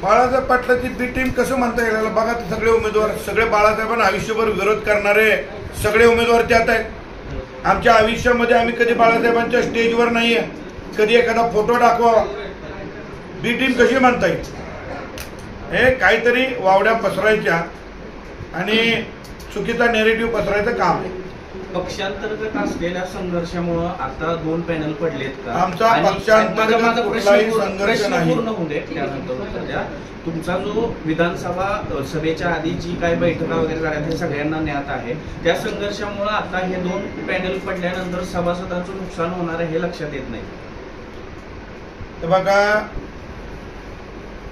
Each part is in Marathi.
बाळासाहेब पाटलाची बी टीम कसं म्हणता येईल याला? बघा ते सगळे उमेदवार, सगळे बाळासाहेबांना आयुष्यभर विरोध करणारे सगळे उमेदवार त्यात आहेत. आमच्या आयुष्यामध्ये आम्ही कधी बाळासाहेबांच्या स्टेजवर नाहीये, कधी एखादा फोटो दाखवा. बी टीम कशी म्हणता येईल? हे काहीतरी वावड्या पसरायच्या आणि चुकीचा नेरेटिव्ह पसरायचं काम आहे. पक्षांतर्गत असलेल्या संघर्षामुळे आता 2 पॅनल पडलेत का? आमचा पक्षांतर्गत कुठलाही संघर्ष नाही. पूर्ण होऊ दे. त्यानंतर तुमचा जो विधानसभा सभेच्या आधी जी काही बैठका वगैरे झाल्या हे सगळ्यांना ज्ञात आहे. त्या संघर्षामुळे आता हे 2 पॅनल पडल्यानंतर सभासदांचं नुकसान होणार आहे हे लक्षात येत नाही. तर बघा,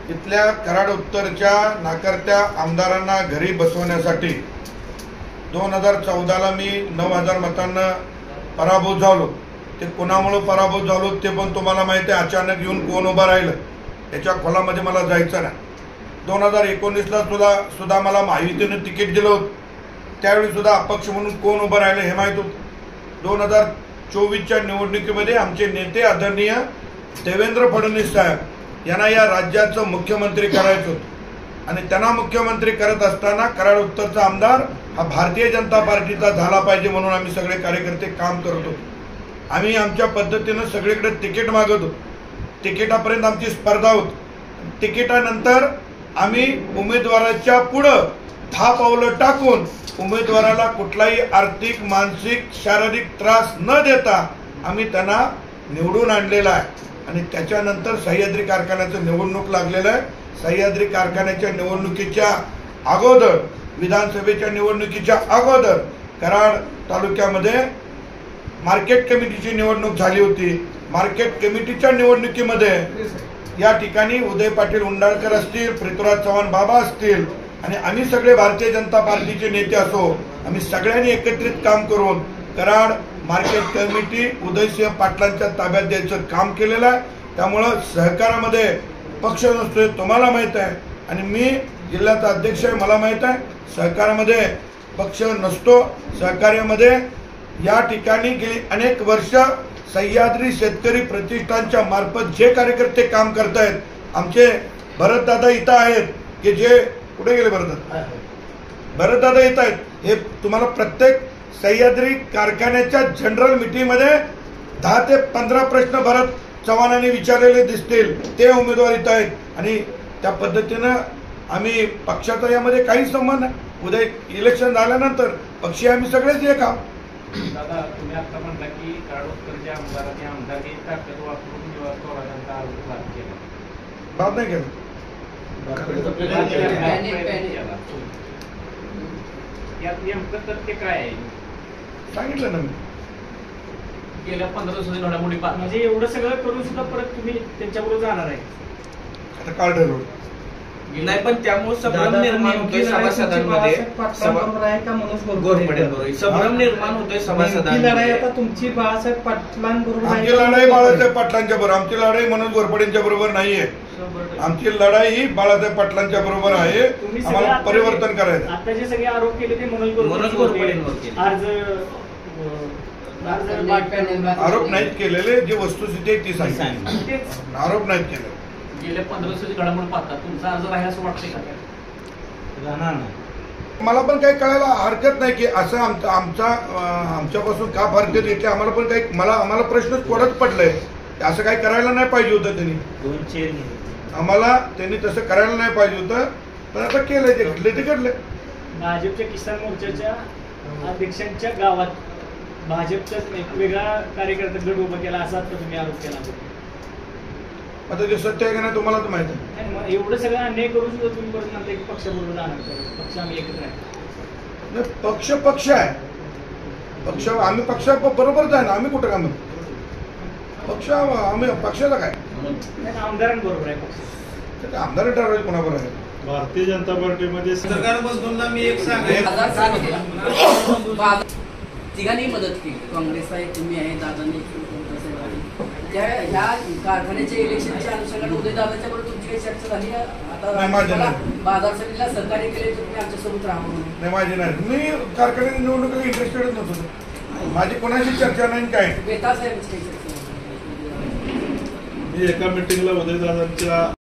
इथल्या कराड उत्तरच्या नाकर्त्या आमदारांना घरी बसवण्यासाठी 2014ला मी 9,000 मतांना पराभूत झालो. ते कोणामुळे पराभूत झालो ते पण तुम्हाला माहिती आहे. अचानक येऊन कोण उभं राहिलं याच्या खोलामध्ये मला जायचं नाही. 2019ला सुद्धा मला महायुतीनं तिकीट दिलं होतं. त्यावेळी सुद्धा अपक्ष म्हणून कोण उभं राहिलं हे माहीत होतं. 2024च्या निवडणुकीमध्ये आमचे नेते आदरणीय देवेंद्र फडणवीस साहेब यांना या राज्याचं मुख्यमंत्री करायचं होतं आणि त्यांना मुख्यमंत्री करत असताना कराड उत्तरचा आमदार हा भारतीय जनता पार्टीचा झाला पाहिजे म्हणून आम्ही सगळे कार्यकर्ते काम करत होतो. आम्ही आमच्या पद्धतीनं सगळीकडे तिकीट मागत होतो. तिकिटापर्यंत आमची स्पर्धा होती. तिकिटानंतर आम्ही उमेदवाराच्या पुढं 10 पावलं टाकून उमेदवाराला कुठलाही आर्थिक, मानसिक, शारीरिक त्रास न देता आम्ही त्यांना निवडून आणलेला आहे. आणि त्याच्यानंतर सह्याद्री कारखान्याचं निवडणूक लागलेलं आहे. सह्याद्री कारखान्याच्या निवडणुकीच्या अगोदर, विधानसभेच्या निवडणुकीच्या अगोदर कराड तालुक्यामध्ये मार्केट कमिटीची निवडणूक झाली होती. मार्केट कमिटीच्या निवडणुकीमध्ये या ठिकाणी उदय पाटील उंडाळकर असतील, पृथ्वीराज चव्हाण बाबा असतील आणि आम्ही सगळे भारतीय जनता पार्टीचे नेते असो, आम्ही सगळ्यांनी एकत्रित काम करून कराड मार्केट कमिटी उदयसिंह पाटलांच्या ताब्यात द्यायचं काम केलेलं आहे. त्यामुळं सहकारामध्ये पक्ष नसतोय, तुम्हाला माहित आहे, आणि मी जिल्ह्याचा अध्यक्ष आहे, मला माहित आहे. सहकारामध्ये पक्ष नसतो. सहकार्यामध्ये या ठिकाणी गेली अनेक वर्ष सह्याद्री शेतकरी प्रतिष्ठानच्या मार्फत जे कार्यकर्ते काम करतायत, आमचे भरतदादा इथं आहेत की जे कुठे गेले? भरतदादा इथं आहेत. हे तुम्हाला प्रत्येक सह्याद्री कारखान्याच्या जनरल मीटिंगमध्ये 10 ते 15 प्रश्न भरत चव्हाणांनी विचारलेले दिसतील. ते उमेदवार इथं आहेत आणि त्या पद्धतीनं आम्ही पक्षाचा यामध्ये काही संबंध नाही. उद्या इलेक्शन झाल्यानंतर पक्षी आम्ही सगळेच एक आहोत. दादा, तुम्ही आता म्हणता की कराडच्या आमदारांनी आमदारकी ताकद वापरून थोरातांचा आरोप केला. बाद नाही केलं. यात नेमकं तथ्य काय आहे? सांगितलं ना मी. गेल्या 15 दिवसाची घडामोडी म्हणजे एवढं सगळं करून सुद्धा परत तुम्ही त्यांच्याबरोबर जाणार आहे? आता काल ठरवलं नाही, पण त्यामुळे संभ्रम निर्माण होतोय सभासदांमध्ये. संभ्रम निर्माण होतोय सभासदांमध्ये. लढाई आता तुमची बाळासाहेब पाटलांबरोबर. आमची लढाई बाळासाहेब पाटलांच्या बरोबर, आमची लढाई मनोज घोरपडेंच्या बरोबर नाहीये. आमची लढाई ही बाळासाहेब पाटलांच्या बरोबर आहे. आम्हाला परिवर्तन करायचं. आता जे सगळे आरोप केले ते मनोज घोरपडेंवर केले. आरोप नाहीत केलेले, जे वस्तुस्थिती आहे ती सांगितली. आरोप नाहीत केले. गेल्या 15 दिवसाची घडामोड पाहता तुमचा अर्ज आहे असं वाटतंय का? मला पण काही कळायला हरकत नाही की असं आमच्यापासून का फरक घेतले. आम्हाला पण काही आम्हाला प्रश्नच पडत पडलाय. असं काही करायला नाही पाहिजे होतं त्यांनी. आम्हाला त्यांनी तसं करायला नाही पाहिजे होतं, पण आता केलंय. जे घडले ते घडले. भाजपच्या किसान मोर्चाच्या अध्यक्षांच्या गावात भाजपचाच एक वेगळा कार्यकर्ता गट उभा केला असा तुम्ही आरोप केला. आता जे सत्य आहे का नाही तुम्हाला तर माहिती आहे. एवढं सगळं अन्याय करून सुद्धा तुम्ही परत म्हणता की पक्षाबरोबर जाणार, पक्ष आम्ही एकत्र आहे. पक्ष आहे. पक्ष आम्ही पक्षा बरोबरच आहे ना. आम्ही कुठं काम पक्ष आम्ही पक्षाचा काय आमदारांबरोबर आहे पक्ष. आमदार ठरवायचे कोणाबरोबर आहे? भारतीय जनता पार्टीमध्ये सरकार बसवून मी एक तिघांनी मदत केली. काँग्रेस आहे, तुम्ही आहे, दादांनी, ह्या कारखान्याच्या इलेक्शनच्या अनुषंगाने उदय दादाच्या बरोबर तुमची काही चर्चा झाली? आता बाजार समितीला सहकार्य केले तुम्ही आमच्यासोबत राहा म्हणून? नाही, माझी नाही. मी कारखान्याच्या निवडणुकीला इंटरेस्टेडच नव्हतो. माझी कोणाची चर्चा नाही. काय बेतास आहे चर्चा? मी एका मिटिंगला उदयदादांच्या